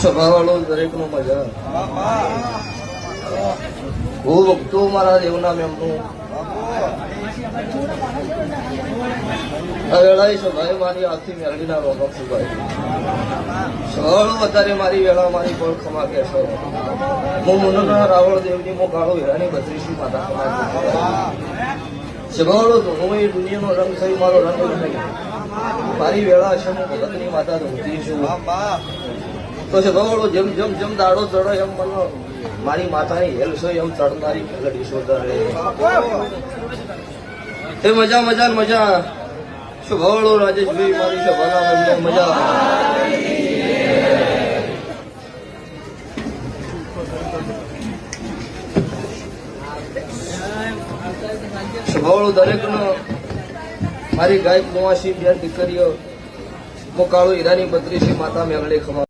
સ્વભાવવાળો દરેકનો મજા. હું ભક્તો મારા દેવના એમનું વેળાએ સ્વભાવે મારી આખી મેળવીના રોગમ સુભાઈ સવાળો વધારે મારી વેળા મારી કોળ ખમા કે છો. હું મુનના રાવળ દેવની મો ગાળો હેરાની બત્રીસી માતા ખમા સ્વભાવળો તો હું એ દુનિયાનો રંગ થઈ મારો રંગ નહીં. મારી વેળા છે હું ભગતની માતા ધોતી છું. તો સ્વભાવળો જેમ જેમ જેમ દાડો ચડો એમ મને મારી માતાની હેલ છો એમ ચડનારી મેલડી શોધરે એ મજા મજા મજા. સ્વભાવળો રાજેશભાઈ મારી સભાના એમને મજા. સ્વભાવળો દરેકનો મારી ગાયક કુંવાસી બેન દીકરીઓ મોકાળો હીરાની બત્રીસી માતા મેળડે ખમા.